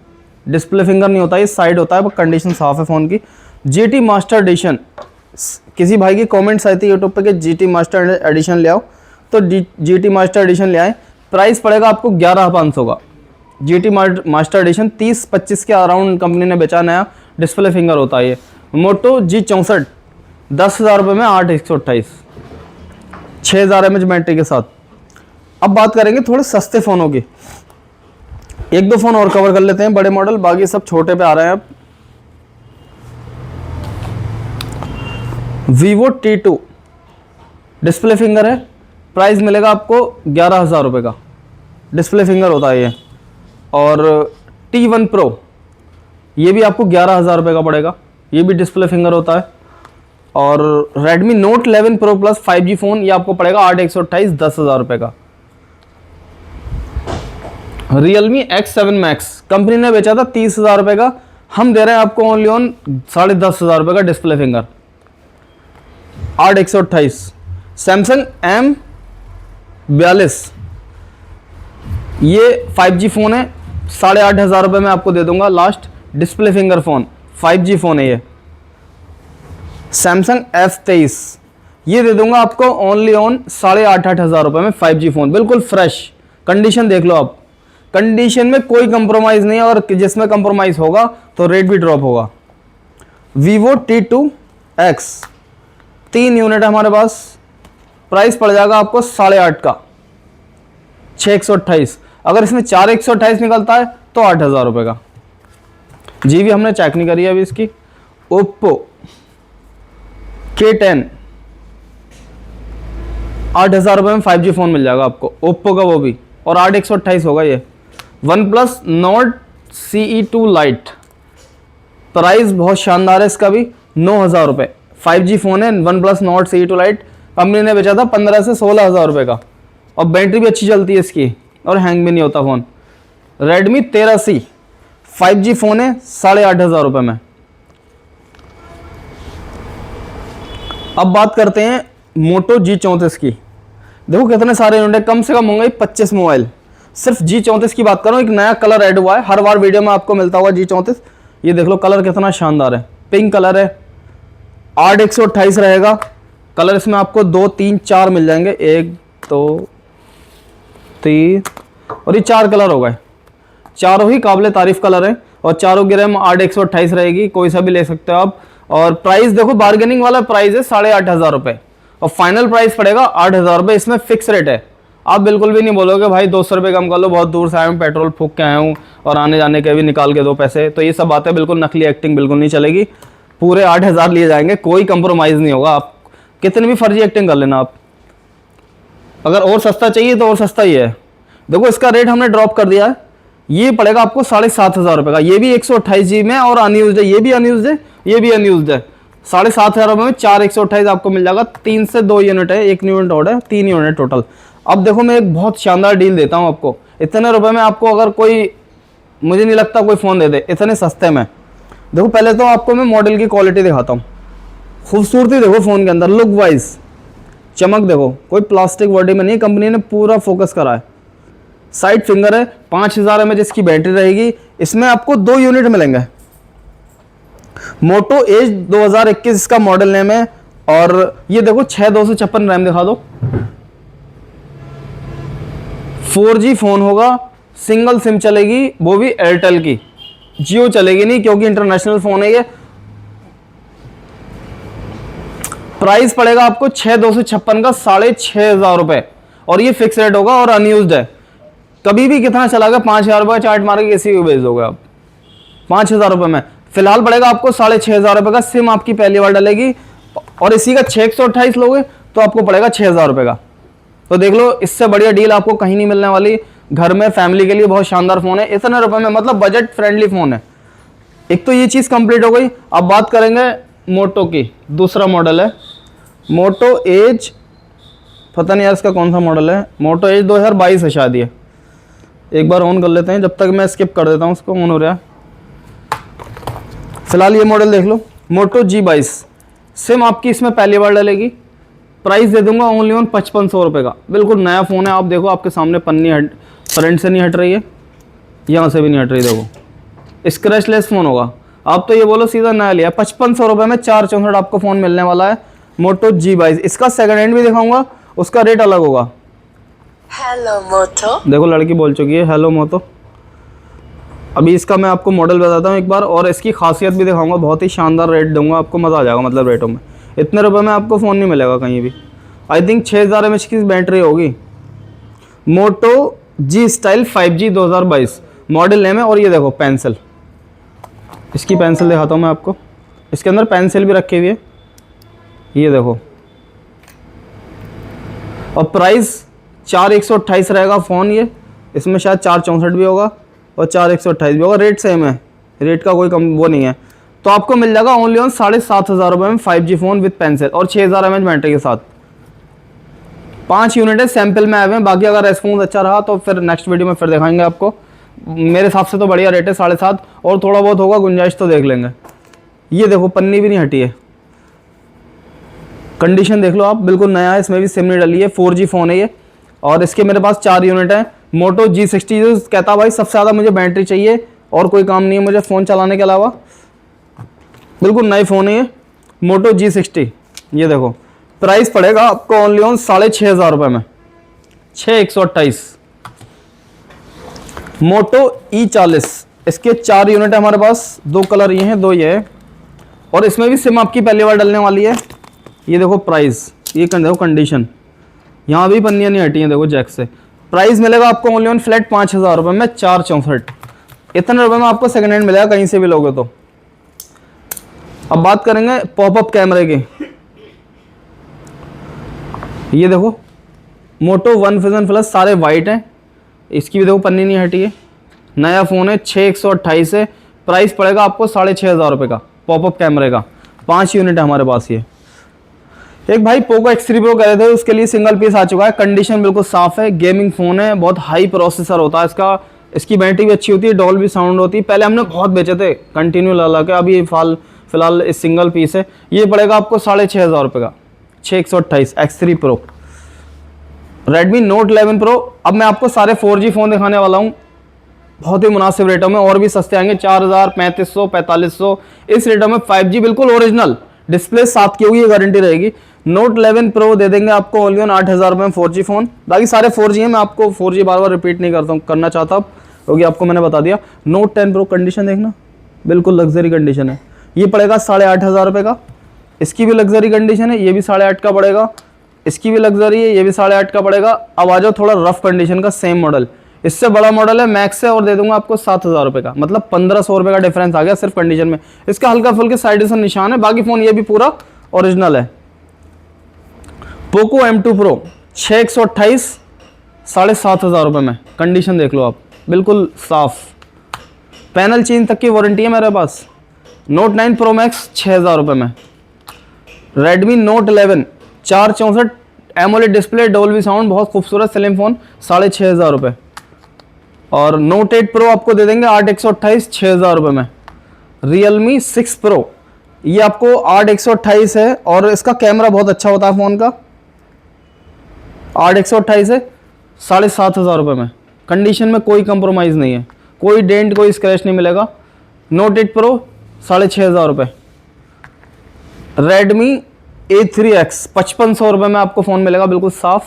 डिस्प्ले फिंगर नहीं होता, ये साइड होता है, पर कंडीशन साफ है फ़ोन की। GT मास्टर एडिशन किसी भाई की कमेंट्स आई थी यूट्यूब पे कि GT मास्टर एडिशन ले आओ, तो GT मास्टर एडिशन ले आए। प्राइस पड़ेगा आपको 11,500 का। GT मास्टर एडिशन 30-25 के अराउंड कंपनी ने बेचा, नया डिस्प्ले फिंगर होता है ये। मोटो G64 10,000 रुपये में 8/128, 6000 mAh बैटरी के साथ। अब बात करेंगे थोड़े सस्ते फ़ोनों की, एक दो फ़ोन और कवर कर लेते हैं बड़े मॉडल, बाकी सब छोटे पे आ रहे हैं। अब Vivo T2 डिस्प्ले फिंगर है, प्राइस मिलेगा आपको 11,000 रुपये का, डिस्प्ले फिंगर होता है ये। और T1 Pro ये भी आपको 11,000 रुपये का पड़ेगा, ये भी डिस्प्ले फिंगर होता है। और Redmi Note 11 Pro Plus 5G phone ये आपको पड़ेगा 8/128, 10,000 रुपये का। Realme X7 Max कंपनी ने बेचा था 30,000 रुपये का, हम दे रहे हैं आपको ओनली ऑन 10,500 रुपये का डिस्प्ले फिंगर, 8/128। Samsung M42 ये 5G फ़ोन है, 8,500 रुपये में आपको दे दूंगा last, display finger phone, 5G phone है ये। Samsung F23 ये दे दूंगा आपको ओनली ऑन 8,500 रुपये में, 5G फ़ोन, बिल्कुल फ्रेश कंडीशन देख लो आप, कंडीशन में कोई कंप्रोमाइज़ नहीं है, और जिसमें कंप्रोमाइज़ होगा तो रेट भी ड्रॉप होगा। Vivo T2X 3 यूनिट है हमारे पास, प्राइस पड़ जाएगा आपको 8,500 का, 6/128। अगर इसमें 4/128 निकलता है तो 8,000 रुपये का। जीबी हमने चेक नहीं करी है अभी इसकी। Oppo K10 8,000 रुपये में 5G फ़ोन मिल जाएगा आपको, Oppo का वो भी, और 8/128 होगा ये। OnePlus Nord CE2 Lite price बहुत शानदार है इसका भी, 9,000 रुपये, 5G फ़ोन है। OnePlus Nord CE2 Lite company ने बेचा था 15 से 16,000 रुपये का, और बैटरी भी अच्छी चलती है इसकी, और हैंग भी नहीं होता phone. Redmi 13C 5G phone है, 8,500 रुपये में। अब बात करते हैं Moto G34 की। देखो कितने सारे यूनिट, कम से कम होंगे 25 मोबाइल। सिर्फ G34 की बात करो, एक नया कलर ऐड हुआ है, हर बार वीडियो में आपको मिलता होगा G34। ये देख लो कलर कितना शानदार है, पिंक कलर है, 8/128 रहेगा। कलर इसमें आपको 2, 3, 4 मिल जाएंगे, 1, 2, 3 और ये 4 कलर हो गए, चारों ही काबिल तारीफ कलर है, और चारों की रैम 8/128 रहेगी, कोई सा भी ले सकते हो आप। और प्राइस देखो बार्गेनिंग वाला प्राइस है 8,500 रुपये, और फाइनल प्राइस पड़ेगा 8,000 रुपये, इसमें फिक्स रेट है। आप बिल्कुल भी नहीं बोलोगे भाई 200 रुपये कम कर लो, बहुत दूर से आया हूँ, पेट्रोल फूक के आया हूँ और आने जाने के भी निकाल के दो पैसे, तो ये सब बातें बिल्कुल नकली एक्टिंग बिल्कुल नहीं चलेगी। पूरे 8,000 लिए जाएंगे, कोई कंप्रोमाइज़ नहीं होगा। आप कितनी भी फर्जी एक्टिंग कर लेना आप, अगर और सस्ता चाहिए तो और सस्ता ही है। देखो इसका रेट हमने ड्रॉप कर दिया है, ये पड़ेगा आपको 7,500 रुपये का, ये भी 128 GB में और अनयूज्ड है, ये भी अनयूज्ड है, ये भी अनयूज्ड है। 7,500 रुपये में 4/128 आपको मिल जाएगा। 3 से 2 यूनिट है, 1 यूनिट और है, 3 यूनिट टोटल। अब देखो मैं एक बहुत शानदार डील देता हूँ आपको, इतने रुपए में आपको अगर कोई, मुझे नहीं लगता कोई फ़ोन दे दे इतने सस्ते में। देखो पहले तो आपको मैं मॉडल की क्वालिटी दिखाता हूँ, खूबसूरती देखो फ़ोन के अंदर, लुक वाइज चमक देखो, कोई प्लास्टिक बॉडी में नहीं, कंपनी ने पूरा फोकस करा है। साइड फिंगर है, 5,000 mAh इसकी बैटरी रहेगी। इसमें आपको 2 यूनिट मिलेंगे। मोटो एज 2021 इसका मॉडल नेम है, और ये देखो 6/256 रैम दिखा दो। 4G फ़ोन होगा, सिंगल सिम चलेगी, वो भी एयरटेल की, जियो चलेगी नहीं क्योंकि इंटरनेशनल फ़ोन है ये। प्राइस पड़ेगा आपको 6/256 का 6,500 रुपये, और ये फिक्स रेट होगा और अनयूज्ड है। कभी भी कितना चला गया, 5,000 रुपये चार्ट मार के किसी को भेज दोगे आप 5,000 रुपये में। फिलहाल पड़ेगा आपको 6,500 रुपये का, सिम आपकी पहली बार डलेगी, और इसी का 6/128 लोगे तो आपको पड़ेगा 6,000 रुपये का। तो देख लो, इससे बढ़िया डील आपको कहीं नहीं मिलने वाली। घर में फैमिली के लिए बहुत शानदार फ़ोन है, इतने रुपए में, मतलब बजट फ्रेंडली फ़ोन है। एक तो ये चीज़ कंप्लीट हो गई। अब बात करेंगे मोटो की, दूसरा मॉडल है मोटो एज, पता नहीं यार इसका कौन सा मॉडल है, मोटो एज 2022 है शायद ये। एक बार ऑन कर लेते हैं, जब तक मैं स्किप कर देता हूँ उसको, ऑन हो रहा है। फिलहाल ये मॉडल देख लो, मोटो G22, सिम आपकी इसमें पहली बार डलेगी। प्राइस दे दूंगा ओनली ऑन 5,500 रुपये का, बिल्कुल नया फ़ोन है। आप देखो आपके सामने पन्नी फ्रंट से नहीं हट रही है, यहाँ से भी नहीं हट रही, देखो स्क्रैचलेस फ़ोन होगा। आप तो ये बोलो सीधा नया लिया। 5500 में 464 आपको फ़ोन मिलने वाला है, मोटो G22। इसका सेकंड हैंड भी दिखाऊंगा, उसका रेट अलग होगा। हेलो मोटो। देखो लड़की बोल चुकी है हेलो मोटो। अभी इसका मैं आपको मॉडल बताता हूँ एक बार, और इसकी खासियत भी दिखाऊंगा। बहुत ही शानदार रेट दूंगा आपको, मज़ा आ जाएगा। मतलब रेटों में इतने रुपए में आपको फ़ोन नहीं मिलेगा कहीं भी। आई थिंक 6000 mAh की बैटरी होगी। मोटो G style 5G 2022 model name है। और ये देखो पेंसिल, इसकी पेंसिल दिखाता हूँ मैं आपको। इसके अंदर पेंसिल भी रखी हुई है, ये देखो। और प्राइस 4128 रहेगा फ़ोन ये। इसमें शायद 464 भी होगा और 4128 भी होगा। रेट सेम है, रेट का कोई कम वो नहीं है। तो आपको मिल जाएगा ओनली ऑन 7500 रुपये में 5G फ़ोन विद पेंसिल और 6000 mAh बैटरी के साथ। 5 यूनिट है सैंपल में आए हुए हैं। बाकी अगर रेस्पॉन्स अच्छा रहा तो फिर नेक्स्ट वीडियो में फिर दिखाएंगे आपको। मेरे हिसाब से तो बढ़िया रेट है 7.5, और थोड़ा बहुत होगा गुंजाइश तो देख लेंगे। ये देखो पन्नी भी नहीं हटी है, कंडीशन देख लो आप, बिल्कुल नया है। इसमें भी सिम नहीं डली है, 4G फ़ोन है ये। और इसके मेरे पास 4 यूनिट है। मोटो G60 जो कहता भाई सबसे ज़्यादा मुझे बैटरी चाहिए और कोई काम नहीं है मुझे फ़ोन चलाने के अलावा। बिल्कुल नई फ़ोन है ये मोटो G60। ये देखो प्राइस पड़ेगा आपको ओनली ऑन 6500 रुपये में, 6128। मोटो E40, इसके 4 यूनिट है हमारे पास। 2 कलर ये हैं, 2 ये है। और इसमें भी सिम आपकी पहली बार डलने वाली है। ये देखो प्राइस, ये देखो कंडीशन, यहाँ भी पन्नियाँ नहीं हटी हैं देखो जैक से। प्राइस मिलेगा आपको ओनली ऑन फ्लैट 5000 रुपये में 464। इतने रुपये में आपको सेकंड हैंड मिलेगा कहीं से भी लोगे तो। अब बात करेंगे पॉपअप कैमरे की। ये देखो मोटो वन विजन प्लस, सारे वाइट हैं। इसकी भी देखो पन्नी नहीं हटी है, नया फ़ोन है। 6128 है। प्राइस पड़ेगा आपको 6500 रुपये का पॉपअप कैमरे का। 5 यूनिट है हमारे पास ये। एक भाई पोको X3 Pro कह रहे थे, उसके लिए सिंगल पीस आ चुका है। कंडीशन बिल्कुल साफ़ है, गेमिंग फ़ोन है, बहुत हाई प्रोसेसर होता है इसका। इसकी बैटरी भी अच्छी होती है, डॉल्बी साउंड होती है। पहले हमने बहुत बेचे थे कंटिन्यू ला के, अभी फिलहाल इस सिंगल पीस है। ये पड़ेगा आपको 6500 रुपये का, 6128 X3 Pro। Redmi Note 11 Pro, अब मैं आपको सारे 4G फ़ोन दिखाने वाला हूँ बहुत ही मुनासिब रेटों में। और भी सस्ते आएंगे 4000, 3500, 4500 इस रेटों में। 5G बिल्कुल ओरिजिनल, डिस्प्ले 7 की होगी, ये गारंटी रहेगी। Note 11 Pro दे देंगे आपको ओनली ऑन 8000 रुपये में 4G फ़ोन। बाकी सारे 4G हैं, मैं आपको 4G बार बार रिपीट नहीं करना चाहता क्योंकि आपको मैंने बता दिया। Note 10 Pro कंडीशन देखना, बिल्कुल लग्जरी कंडीशन है। ये पड़ेगा 8500 रुपये का। इसकी भी लग्जरी कंडीशन है, ये भी 8.5 का पड़ेगा। इसकी भी लग्जरी है, ये भी 8.5 का पड़ेगा। अब आ जाओ थोड़ा रफ कंडीशन का, सेम मॉडल, इससे बड़ा मॉडल है मैक्स है, और दे दूंगा आपको 7000 रुपये का। मतलब 1500 रुपये का डिफरेंस आ गया सिर्फ कंडीशन में। इसका हल्का फुल्के साइड से निशान है, बाकी फ़ोन ये भी पूरा ओरिजिनल है। पोको M2 Pro 6128, 7500 रुपये में। कंडीशन देख लो आप, बिल्कुल साफ, पैनल चेंज तक की वारंटी है मेरे पास। Note 9 Pro Max 6000 रुपये में। Redmi Note 11 464 AMOLED display, Dolby sound, बहुत खूबसूरत स्लिम फ़ोन, 6500 रुपये। और Note 8 Pro आपको दे देंगे 8128, 6000 रुपये में। Realme 6 Pro, ये आपको 8128 है, और इसका कैमरा बहुत अच्छा होता है फ़ोन का। 8128 है, 7500 रुपये में। कंडीशन में कोई कंप्रोमाइज़ नहीं है, कोई डेंट कोई स्क्रैच नहीं मिलेगा। Note 8 Pro 6500 रुपये। Redmi A3X 5500 रुपये में आपको फ़ोन मिलेगा, बिल्कुल साफ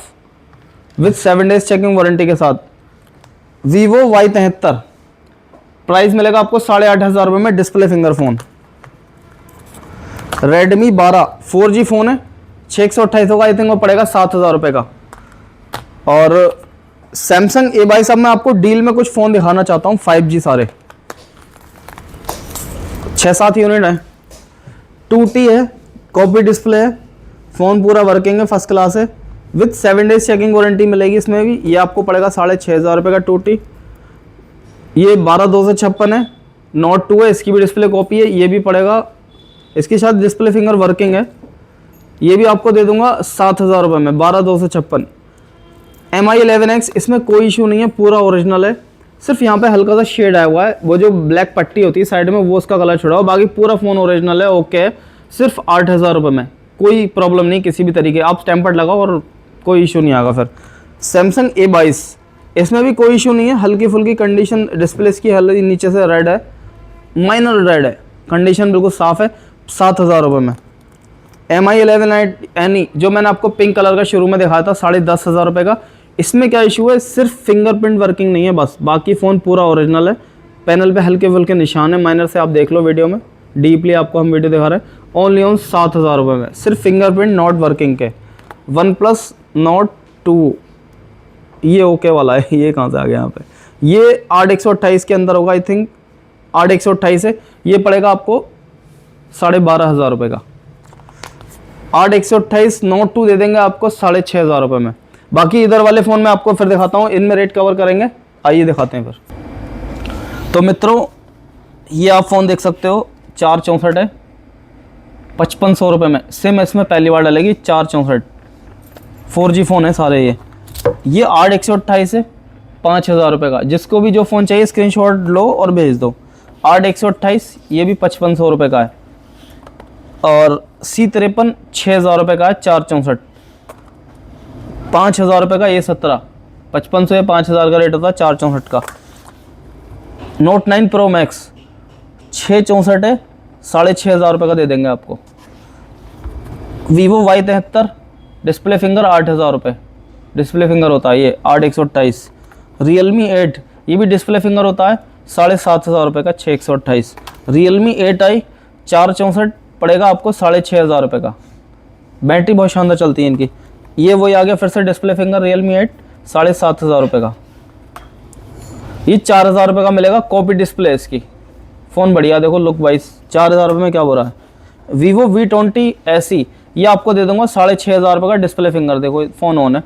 विद 7 डेज चेकिंग वारंटी के साथ। Vivo Y73 प्राइस मिलेगा आपको 8500 रुपये में, display finger phone. Redmi 12 4G phone है, 6128 होगा आई थिंक, वो पड़ेगा 7000 रुपये का। और Samsung A22, अब मैं आपको डील में कुछ फ़ोन दिखाना चाहता हूँ 5G सारे। 6-7 यूनिट है, 2T है, कॉपी डिस्प्ले है, फ़ोन पूरा वर्किंग है, फर्स्ट क्लास है, विद 7 डेज चेकिंग वारंटी मिलेगी इसमें भी। ये आपको पड़ेगा 6500 रुपये का 2T। ये 12256 है, Note 2 है, इसकी भी डिस्प्ले कॉपी है, ये भी पड़ेगा, इसके साथ डिस्प्ले फिंगर वर्किंग है। ये भी आपको दे दूंगा 7000 रुपये में, 12256। Mi 11X, इसमें कोई इशू नहीं है, पूरा ओरिजिनल है। सिर्फ यहाँ पे हल्का सा शेड आया हुआ है, वो जो ब्लैक पट्टी होती है साइड में, वो उसका कलर छुड़ा हुआ, बाकी पूरा फ़ोन ओरिजिनल है, ओके है। सिर्फ 8000 रुपये में, कोई प्रॉब्लम नहीं किसी भी तरीके। आप स्टैम्पर लगाओ और कोई इशू नहीं आएगा। फिर Samsung A22, इसमें भी कोई इशू नहीं है, हल्की फुल्की कंडीशन, डिस्प्ले इसकी हल्की नीचे से रेड है, माइनर रेड है, कंडीशन बिल्कुल साफ़ है, 7,000 रुपये में। MI11 एनी जो मैंने आपको पिंक कलर का शुरू में दिखाया था 10,500 रुपये का, इसमें क्या इशू है, सिर्फ फिंगरप्रिंट वर्किंग नहीं है बस, बाकी फ़ोन पूरा ओरिजिनल है। पैनल पे हल्के फुल्के निशान है माइनर से, आप देख लो वीडियो में, डीपली आपको हम वीडियो दिखा रहे हैं। ओनली ऑन 7,000 रुपये में, सिर्फ फिंगरप्रिंट नॉट वर्किंग के। OnePlus Nord 2 ये ओके वाला है, ये कहाँ से आ गया यहाँ पे, ये 8/128 के अंदर होगा आई थिंक, 8/128 है। ये पड़ेगा आपको 12,500 रुपये का। 8/128 Nord 2 दे देंगे आपको 6,500 रुपये में। बाकी इधर वाले फ़ोन में आपको फिर दिखाता हूँ, इनमें रेट कवर करेंगे, आइए दिखाते हैं फिर। तो मित्रों ये आप फ़ोन देख सकते हो, 464 है, 5500 रुपये में। सिम इसमें पहली बार डलेगी, 464 4G फ़ोन है सारे ये 8/128 है, 5,000 रुपये का। जिसको भी जो फ़ोन चाहिए स्क्रीनशॉट लो और भेज दो। 8/128 ये भी 5500 रुपये का है। और C53 6,000 रुपये का है, 464 5,000 रुपये का। ये 17 5500 या 5,000 का रेट होता है 464 का। Note 9 Pro Max 664 है, 6,500 रुपये का दे देंगे आपको। Vivo Y73 डिस्प्ले फिंगर 8,000 रुपये, डिस्प्ले फिंगर होता है ये 8/128। Realme 8 ये भी डिस्प्ले फिंगर होता है, 7,500 रुपये का, 6/128। Realme 8i 464 पड़ेगा आपको 6,500 रुपये का। बैटरी बहुत शानदार चलती है इनकी। ये वही आ गया फिर से डिस्प्ले फिंगर Realme 8 7,500 रुपये का। ये 4,000 रुपये का मिलेगा, कॉपी डिस्प्ले इसकी। फ़ोन बढ़िया, देखो लुक वाइज, 4,000 रुपये में क्या बुरा है। Vivo V20 SE ये आपको दे दूंगा 6,500 रुपये का, डिस्प्ले फिंगर देखो फ़ोन ऑन है।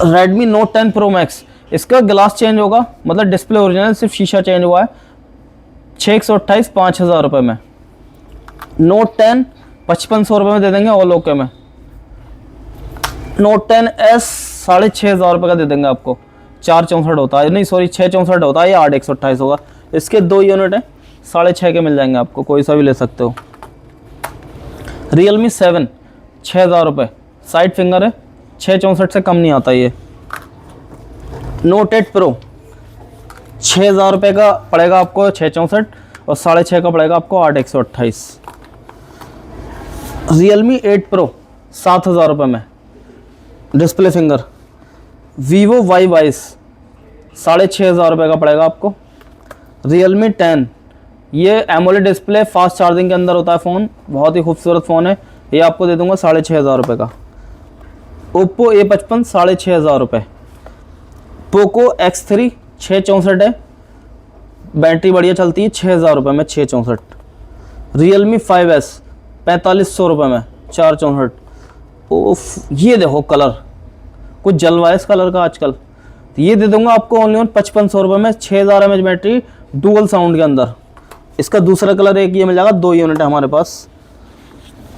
Redmi Note 10 Pro Max इसका ग्लास चेंज होगा, मतलब डिस्प्ले ओरिजिनल, सिर्फ शीशा चेंज हुआ है, 628 5,000 रुपये में। Note 10 5500 रुपये में दे देंगे ऑल ओके में। Note 10s 6,500 रुपये का दे देंगे आपको, 464 होता है, नहीं सॉरी 664 होता है, ये 8/128 होगा। इसके 2 यूनिट हैं, 6,500 के मिल जाएंगे आपको, कोई सा भी ले सकते हो। Realme 7 6,000 रुपये, साइड फिंगर है, 664 से कम नहीं आता ये। Note 8 Pro 6,000 रुपये का पड़ेगा आपको, 664, और 6,500 का पड़ेगा आपको 8/128। Realme 8 Pro 7,000 रुपये में, डिस्प्ले फिंगर। Vivo Y22 6,500 रुपये का पड़ेगा आपको। Realme 10 ये एमोलेड डिस्प्ले, फास्ट चार्जिंग के अंदर होता है फ़ोन, बहुत ही खूबसूरत फ़ोन है, ये आपको दे दूंगा 6,500 रुपये का। Oppo A55 6,500 रुपये। Poco X3 664 है, बैटरी बढ़िया चलती है, 6,000 रुपये में 664। Realme 5S 4,500 रुपये में, 464। ओफ ये देखो कलर, कुछ जलवा है इस कलर का आजकल। ये दे दूंगा आपको ओनली 5,500 रुपये में, 6,000 mAh बैटरी, डुअल साउंड के अंदर। इसका दूसरा कलर एक ये मिल जाएगा, 2 यूनिट है हमारे पास।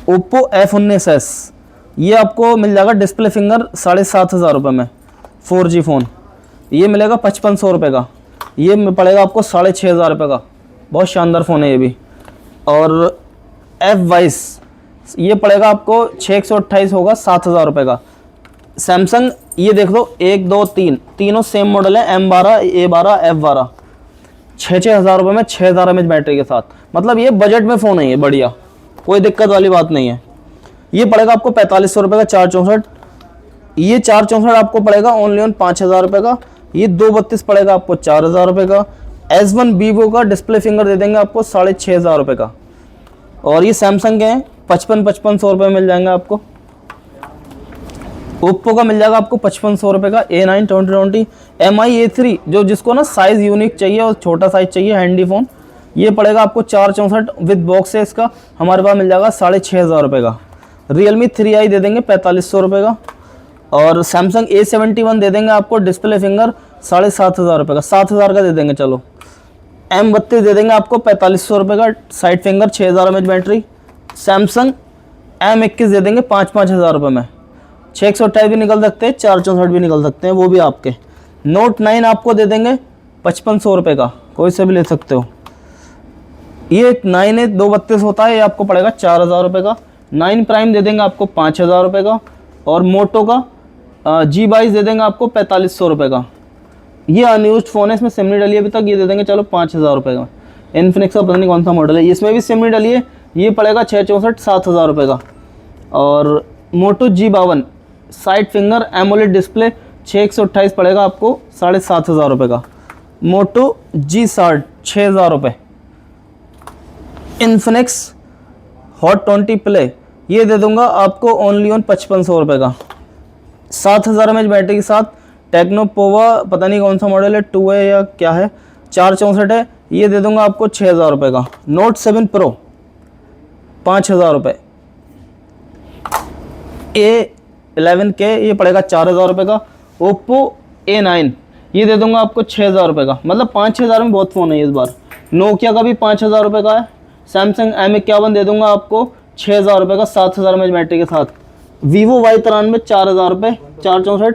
Oppo F19s ये आपको मिल जाएगा डिस्प्ले फिंगर 7,500 रुपये में, 4G फ़ोन। ये मिलेगा 5,500 रुपये का, ये पड़ेगा आपको 6,500 रुपये का, बहुत शानदार फ़ोन है ये भी। और F22 ये पड़ेगा आपको 628 होगा, 7,000 रुपये का। सैमसंग ये देख लो 1 2 3 तीनों सेम मॉडल है, M12 A12 F12, 6,000 रुपये में, 6,000 mAh बैटरी के साथ। मतलब ये बजट में फ़ोन है, ये बढ़िया, कोई दिक्कत वाली बात नहीं है। ये पड़ेगा आपको 4,500 रुपये का, 464। ये 464 आपको पड़ेगा ओनली ऑन 5,000 रुपये का। ये 232 पड़ेगा आपको 4,000 रुपये का। S1 Vivo का डिस्प्ले फिंगर दे देंगे आपको 6,500 रुपये का। और ये सैमसंग के हैं, 5500 रुपये मिल जाएंगे आपको। ओप्पो का मिल जाएगा आपको 5500 रुपये का, A9 2020। MI A3 जो जिसको ना साइज़ यूनिक चाहिए और छोटा साइज़ चाहिए, हैंडी फ़ोन, ये पड़ेगा आपको 464 विद बॉक्स है इसका, हमारे पास मिल जाएगा 6,500 रुपये का। Realme 3i दे देंगे 4,500 रुपये का। और Samsung A71 दे देंगे आपको डिस्प्ले फिंगर 7,500 रुपये का, 7,000 का दे देंगे चलो। M32 दे देंगे आपको 4,500 रुपये का, side finger, 6,000 mAh battery. Samsung M21 दे देंगे 5,000 रुपये में, 628 भी निकल सकते हैं, 464 भी निकल सकते हैं, वो भी आपके। Note 9 आपको दे देंगे 5,500 रुपये का, कोई से भी ले सकते हो। ये 9 है, 232 होता है, ये आपको पड़ेगा 4,000 रुपये का। 9 प्राइम दे देंगे आपको 5,000 रुपये का। और मोटो का G22 दे देंगे आपको 4,500 रुपये का। ये अनयूज्ड फ़ोन है, इसमें सिम नहीं डली है अभी तक, ये दे देंगे चलो 5,000 रुपये का। इन्फिनिक्स का पता नहीं कौन सा मॉडल है, इसमें भी सिम नहीं डली है, ये पड़ेगा 664 7,000 रुपये का। और मोटो G52 side finger AMOLED display 6/128 पड़ेगा आपको 7,500 रुपये का। मोटो G60 6,000 रुपये। इन्फिनिक्स हॉट 20 प्ले ये दे दूंगा आपको ओनली ऑन 5,500 रुपये का। 7,000 mAh बैटरी के साथ टेक्नो पोवा पता नहीं कौन सा मॉडल है, 2 है या क्या है, 464 है, ये दे दूंगा आपको 6,000 रुपये का। नोट 7 प्रो 5,000 रुपये। A11K ये पड़ेगा 4,000 रुपये का। ओप्पो A9 ये दे दूंगा आपको 6,000 रुपये का, मतलब 5-6 में बहुत फ़ोन है इस बार। नोकिया का भी 5,000 रुपये का है। सैमसंग M51 दे दूंगा आपको 6,000 रुपये का 7,000 mAh बैटरी के साथ। वीवो Y93 4,000 रुपये 464।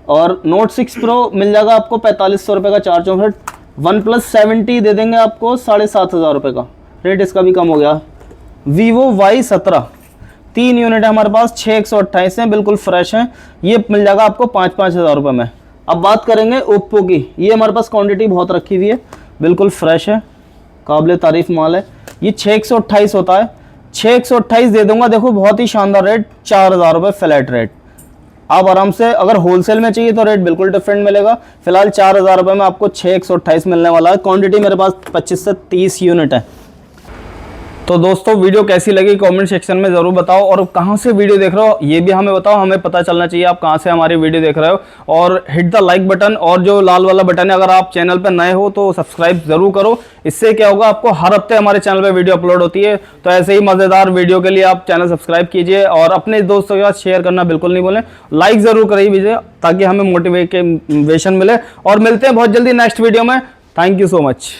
और नोट 6 प्रो मिल जाएगा आपको 4,500 रुपये का 464। वन प्लस 70 दे देंगे आपको 7,500 रुपये का, रेट इसका भी कम हो गया। वीवो Y17 3 यूनिट है हमारे पास, 6/128 हैं, बिल्कुल फ्रेश हैं, ये मिल जाएगा आपको 5,000 रुपये में। अब बात करेंगे ओप्पो की, ये हमारे पास क्वांटिटी बहुत रखी हुई है, बिल्कुल फ्रेश है, काबिल तारीफ माल है। ये 6/128 होता है, 6/128 दे दूंगा, देखो बहुत ही शानदार रेट, 4,000 रुपये फ्लैट रेट। आप आराम से अगर होलसेल में चाहिए तो रेट बिल्कुल डिफरेंट मिलेगा। फिलहाल 4,000 रुपये में आपको 6/128 मिलने वाला है। क्वांटिटी मेरे पास 25 से 30 यूनिट है। तो दोस्तों वीडियो कैसी लगी कमेंट सेक्शन में ज़रूर बताओ, और कहाँ से वीडियो देख रहे हो ये भी हमें बताओ, हमें पता चलना चाहिए आप कहाँ से हमारी वीडियो देख रहे हो। और हिट द लाइक बटन और जो लाल वाला बटन है, अगर आप चैनल पर नए हो तो सब्सक्राइब ज़रूर करो। इससे क्या होगा, आपको हर हफ्ते हमारे चैनल पर वीडियो अपलोड होती है। तो ऐसे ही मज़ेदार वीडियो के लिए आप चैनल सब्सक्राइब कीजिए और अपने दोस्तों के साथ शेयर करना बिल्कुल नहीं भूलें। लाइक ज़रूर करिए ताकि हमें मोटिवेशन मिले, और मिलते हैं बहुत जल्दी नेक्स्ट वीडियो में। Thank you so much.